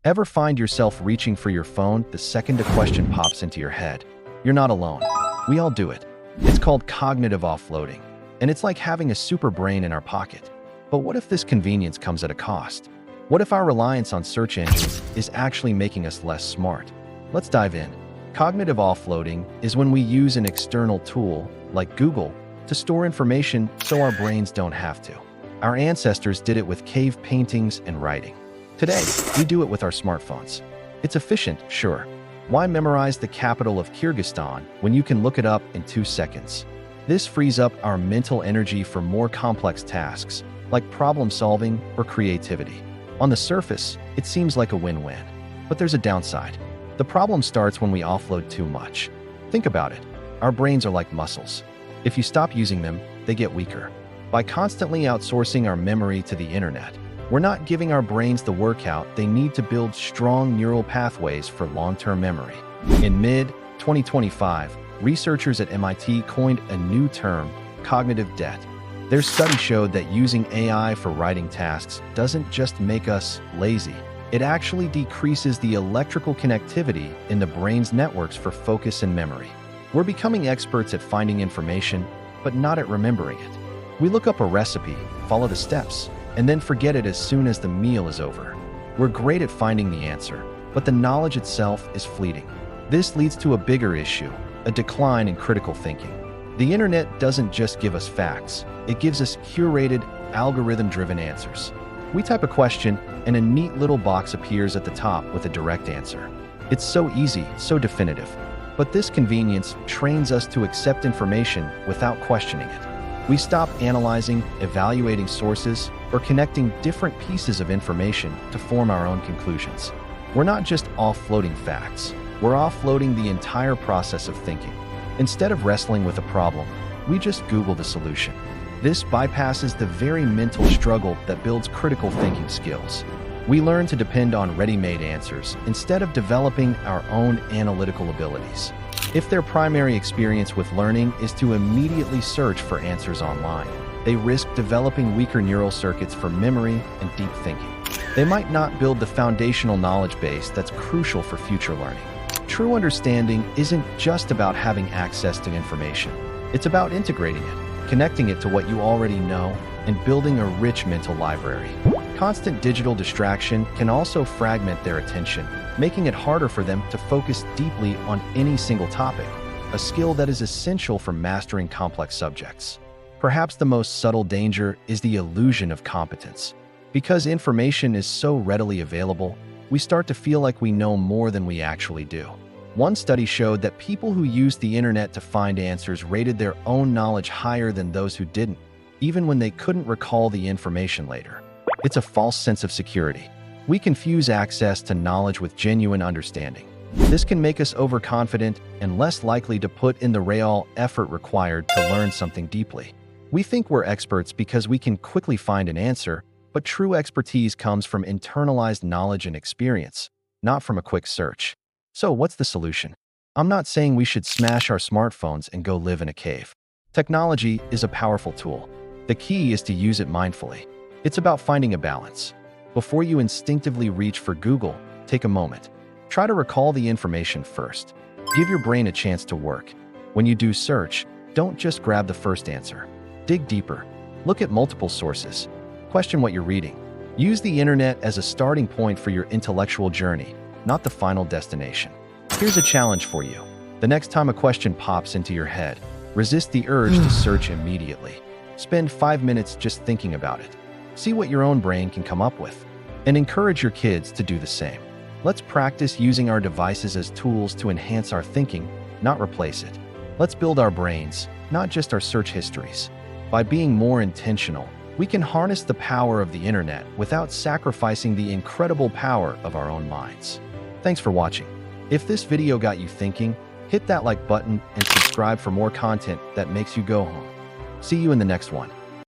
Ever find yourself reaching for your phone the second a question pops into your head? You're not alone. We all do it. It's called cognitive offloading, and it's like having a super brain in our pocket. But what if this convenience comes at a cost? What if our reliance on search engines is actually making us less smart? Let's dive in. Cognitive offloading is when we use an external tool, like Google, to store information so our brains don't have to. Our ancestors did it with cave paintings and writing. Today, we do it with our smartphones. It's efficient, sure. Why memorize the capital of Kyrgyzstan when you can look it up in 2 seconds? This frees up our mental energy for more complex tasks, like problem solving or creativity. On the surface, it seems like a win-win. But there's a downside. The problem starts when we offload too much. Think about it. Our brains are like muscles. If you stop using them, they get weaker. By constantly outsourcing our memory to the internet, we're not giving our brains the workout they need to build strong neural pathways for long-term memory. In mid-2025, researchers at MIT coined a new term, cognitive debt. Their study showed that using AI for writing tasks doesn't just make us lazy. It actually decreases the electrical connectivity in the brain's networks for focus and memory. We're becoming experts at finding information, but not at remembering it. We look up a recipe, follow the steps, and then forget it as soon as the meal is over. We're great at finding the answer, but the knowledge itself is fleeting. This leads to a bigger issue, a decline in critical thinking. The internet doesn't just give us facts, it gives us curated, algorithm-driven answers. We type a question, and a neat little box appears at the top with a direct answer. It's so easy, so definitive. But this convenience trains us to accept information without questioning it. We stop analyzing, evaluating sources, or connecting different pieces of information to form our own conclusions. We're not just offloading facts, we're offloading the entire process of thinking. Instead of wrestling with a problem, we just Google the solution. This bypasses the very mental struggle that builds critical thinking skills. We learn to depend on ready-made answers instead of developing our own analytical abilities. If their primary experience with learning is to immediately search for answers online, they risk developing weaker neural circuits for memory and deep thinking. They might not build the foundational knowledge base that's crucial for future learning. True understanding isn't just about having access to information. It's about integrating it, connecting it to what you already know, and building a rich mental library. Constant digital distraction can also fragment their attention, making it harder for them to focus deeply on any single topic, a skill that is essential for mastering complex subjects. Perhaps the most subtle danger is the illusion of competence. Because information is so readily available, we start to feel like we know more than we actually do. One study showed that people who used the internet to find answers rated their own knowledge higher than those who didn't, even when they couldn't recall the information later. It's a false sense of security. We confuse access to knowledge with genuine understanding. This can make us overconfident and less likely to put in the real effort required to learn something deeply. We think we're experts because we can quickly find an answer, but true expertise comes from internalized knowledge and experience, not from a quick search. So what's the solution? I'm not saying we should smash our smartphones and go live in a cave. Technology is a powerful tool. The key is to use it mindfully. It's about finding a balance. Before you instinctively reach for Google, take a moment. Try to recall the information first. Give your brain a chance to work. When you do search, don't just grab the first answer. Dig deeper. Look at multiple sources. Question what you're reading. Use the internet as a starting point for your intellectual journey, not the final destination. Here's a challenge for you. The next time a question pops into your head, resist the urge to search immediately. Spend 5 minutes just thinking about it. See what your own brain can come up with, and encourage your kids to do the same. Let's practice using our devices as tools to enhance our thinking, not replace it. Let's build our brains, not just our search histories. By being more intentional, we can harness the power of the internet without sacrificing the incredible power of our own minds. Thanks for watching. If this video got you thinking, hit that like button and subscribe for more content that makes you go home. See you in the next one.